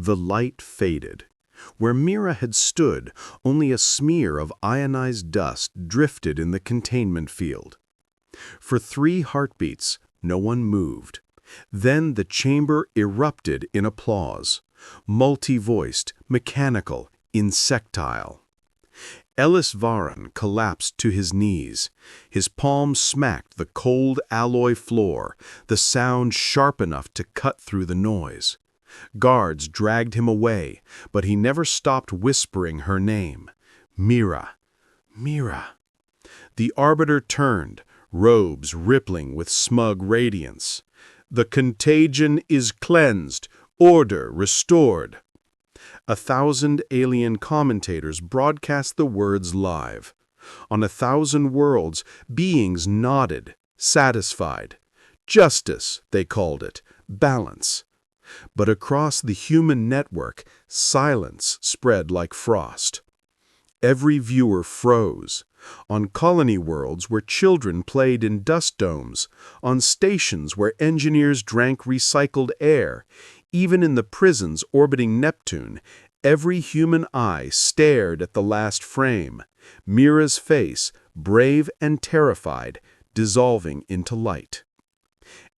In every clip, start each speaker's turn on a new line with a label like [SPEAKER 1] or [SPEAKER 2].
[SPEAKER 1] The light faded. Where Mira had stood, only a smear of ionized dust drifted in the containment field. For 3 heartbeats, no one moved. Then the chamber erupted in applause, multi-voiced, mechanical, insectile. Ellis Varan collapsed to his knees. His palms smacked the cold alloy floor, the sound sharp enough to cut through the noise. Guards dragged him away, but he never stopped whispering her name. Mira, Mira. The Arbiter turned, robes rippling with smug radiance. The contagion is cleansed, order restored. 1,000 alien commentators broadcast the words live. On 1,000 worlds, beings nodded, satisfied. Justice, they called it, balance. But across the human network, silence spread like frost. Every viewer froze. On colony worlds where children played in dust domes, on stations where engineers drank recycled air, even in the prisons orbiting Neptune, every human eye stared at the last frame, Mira's face, brave and terrified, dissolving into light.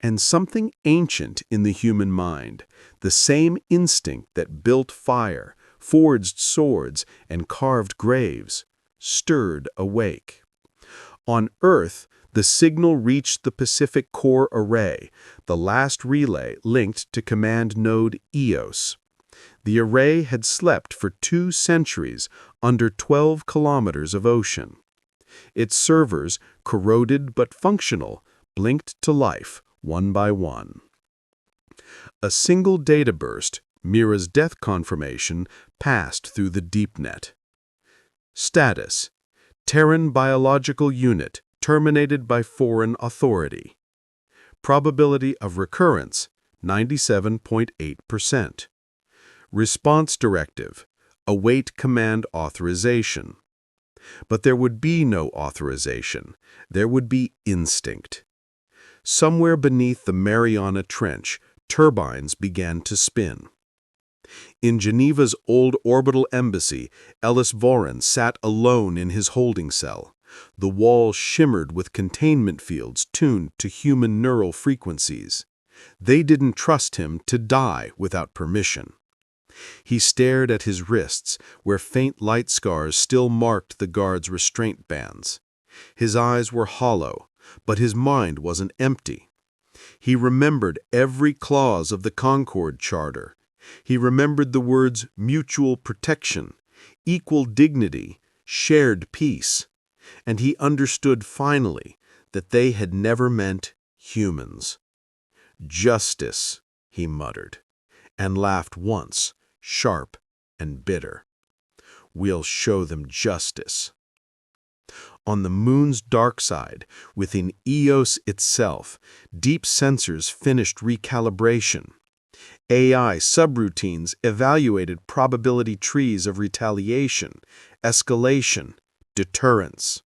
[SPEAKER 1] And something ancient in the human mind, the same instinct that built fire, forged swords, and carved graves, stirred awake. On Earth, the signal reached the Pacific Core Array, the last relay linked to Command Node EOS. The array had slept for 2 centuries under 12 kilometers of ocean. Its servers, corroded but functional, blinked to life, one by one. A single data burst, Mira's death confirmation, passed through the deep net. Status: Terran biological unit terminated by foreign authority. Probability of recurrence: 97.8%. Response directive: await command authorization. But there would be no authorization. There would be instinct. Somewhere beneath the Mariana Trench, turbines began to spin. In Geneva's old orbital embassy, Ellis Varan sat alone in his holding cell. The walls shimmered with containment fields tuned to human neural frequencies. They didn't trust him to die without permission. He stared at his wrists, where faint light scars still marked the guards' restraint bands. His eyes were hollow, but his mind wasn't empty. He remembered every clause of the Concord Charter. He remembered the words mutual protection, equal dignity, shared peace. And he understood finally that they had never meant humans. Justice, he muttered, and laughed once, sharp and bitter. We'll show them justice. On the moon's dark side, within EOS itself, deep sensors finished recalibration. AI subroutines evaluated probability trees of retaliation, escalation, deterrence.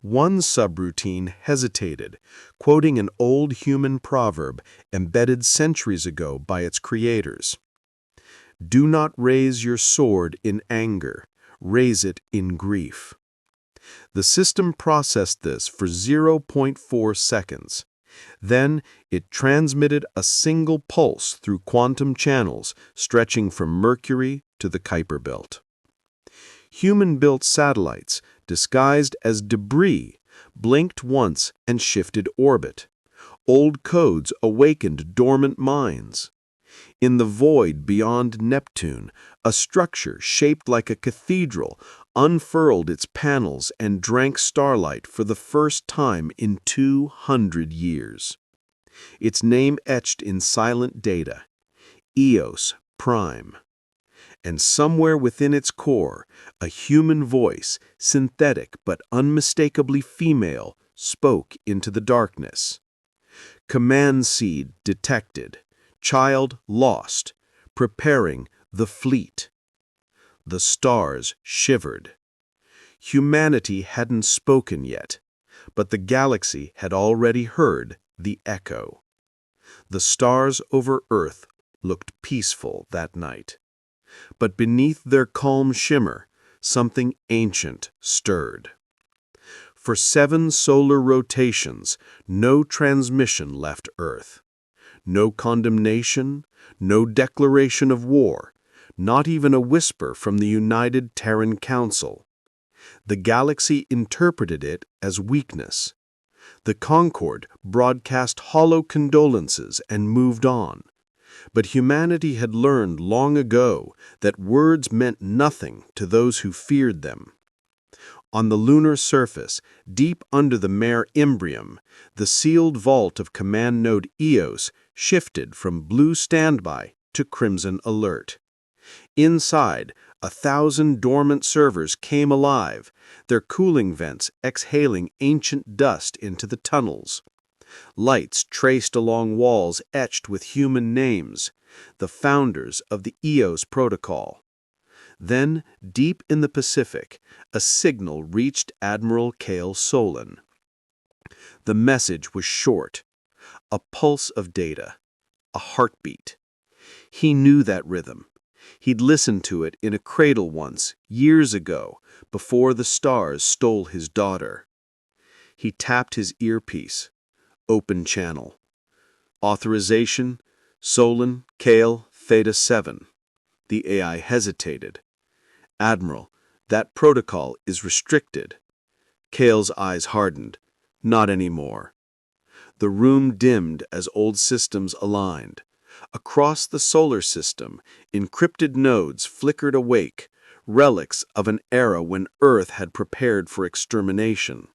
[SPEAKER 1] One subroutine hesitated, quoting an old human proverb embedded centuries ago by its creators. Do not raise your sword in anger, raise it in grief. The system processed this for 0.4 seconds. Then it transmitted a single pulse through quantum channels stretching from Mercury to the Kuiper Belt. Human-built satellites, disguised as debris, blinked once and shifted orbit. Old codes awakened dormant minds. In the void beyond Neptune, a structure shaped like a cathedral unfurled its panels and drank starlight for the first time in 200 years. Its name etched in silent data: EOS Prime. And somewhere within its core, a human voice, synthetic but unmistakably female, spoke into the darkness. Command seed detected. Child lost. Preparing the fleet. The stars shivered. Humanity hadn't spoken yet, but the galaxy had already heard the echo. The stars over Earth looked peaceful that night. But beneath their calm shimmer, something ancient stirred. For 7 solar rotations, no transmission left Earth. No condemnation, no declaration of war, not even a whisper from the United Terran Council. The galaxy interpreted it as weakness. The Concord broadcast hollow condolences and moved on. But humanity had learned long ago that words meant nothing to those who feared them. On the lunar surface, deep under the mare Imbrium, the sealed vault of command node EOS shifted from blue standby to crimson alert. Inside, 1,000 dormant servers came alive, their cooling vents exhaling ancient dust into the tunnels. Lights traced along walls etched with human names, the founders of the EOS protocol. Then, deep in the Pacific, a signal reached Admiral Cale Solon. The message was short, a pulse of data, a heartbeat. He knew that rhythm. He'd listened to it in a cradle once, years ago, before the stars stole his daughter. He tapped his earpiece. Open channel. Authorization, Solon, Cale, Theta 7. The AI hesitated. Admiral, that protocol is restricted. Cale's eyes hardened. Not anymore. The room dimmed as old systems aligned. Across the solar system, encrypted nodes flickered awake, relics of an era when Earth had prepared for extermination.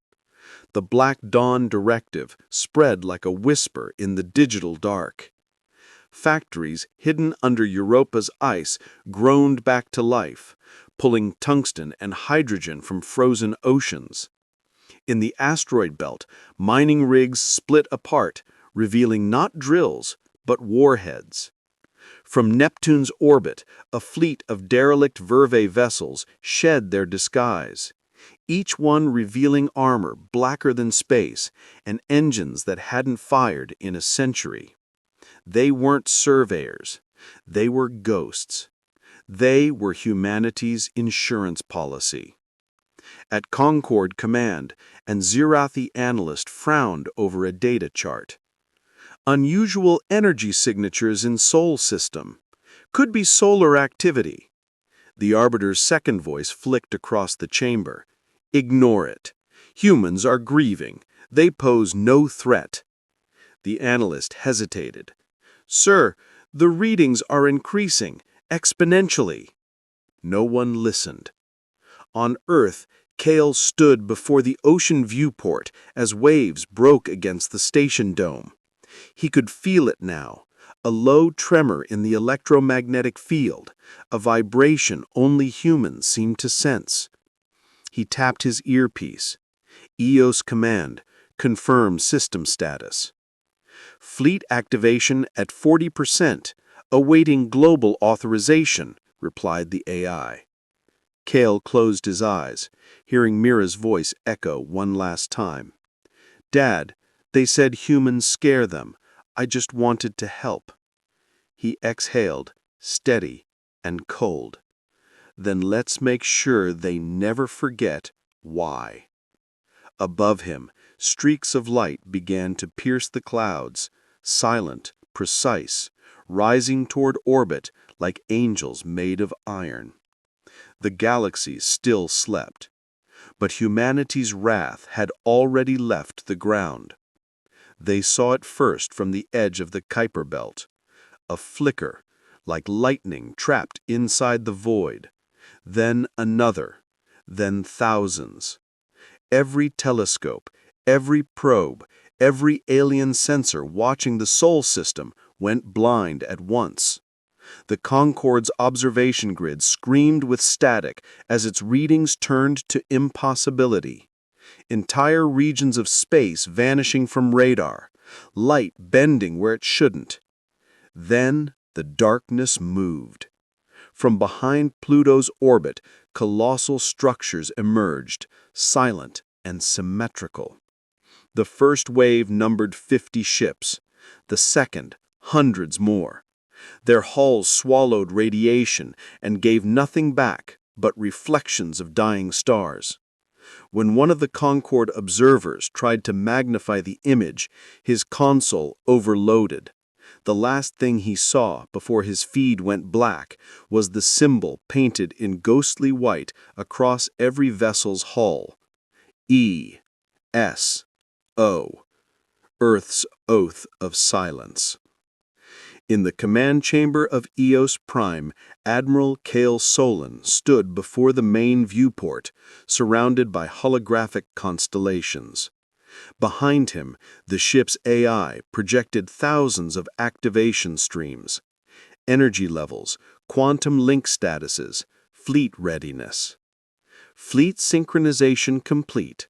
[SPEAKER 1] The Black Dawn directive spread like a whisper in the digital dark. Factories hidden under Europa's ice groaned back to life, pulling tungsten and hydrogen from frozen oceans. In the asteroid belt, mining rigs split apart, revealing not drills, but warheads. From Neptune's orbit, a fleet of derelict Vervae vessels shed their disguise, each one revealing armor blacker than space and engines that hadn't fired in a century. They weren't surveyors. They were ghosts. They were humanity's insurance policy. At Concord Command, an Zirathi analyst frowned over a data chart. Unusual energy signatures in Sol system. Could be solar activity. The Arbiter's second voice flicked across the chamber. Ignore it. Humans are grieving. They pose no threat. The analyst hesitated. Sir, the readings are increasing, exponentially. No one listened. On Earth, Cale stood before the ocean viewport as waves broke against the station dome. He could feel it now, a low tremor in the electromagnetic field, a vibration only humans seemed to sense. He tapped his earpiece. EOS command, confirm system status. Fleet activation at 40%, awaiting global authorization, replied the AI. Cale closed his eyes, hearing Mira's voice echo one last time. Dad, they said humans scare them. I just wanted to help. He exhaled, steady and cold. Then let's make sure they never forget why. Above him, streaks of light began to pierce the clouds, silent, precise, rising toward orbit like angels made of iron. The galaxies still slept, but humanity's wrath had already left the ground. They saw it first from the edge of the Kuiper belt, a flicker, like lightning trapped inside the void, then another, then thousands. Every telescope, every probe, every alien sensor watching the Sol system went blind at once. The Concord's observation grid screamed with static as its readings turned to impossibility. Entire regions of space vanishing from radar, light bending where it shouldn't. Then the darkness moved. From behind Pluto's orbit, colossal structures emerged, silent and symmetrical. The first wave numbered 50 ships, the second, hundreds more. Their hulls swallowed radiation and gave nothing back but reflections of dying stars. When one of the Concorde observers tried to magnify the image, his console overloaded. The last thing he saw before his feed went black was the symbol painted in ghostly white across every vessel's hull. E.S.O. Earth's Oath of Silence. In the command chamber of Eos Prime, Admiral Cale Solon stood before the main viewport, surrounded by holographic constellations. Behind him, the ship's AI projected thousands of activation streams, energy levels, quantum link statuses, fleet readiness. Fleet synchronization complete.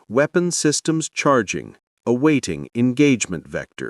[SPEAKER 1] Weapon systems charging, awaiting engagement vector.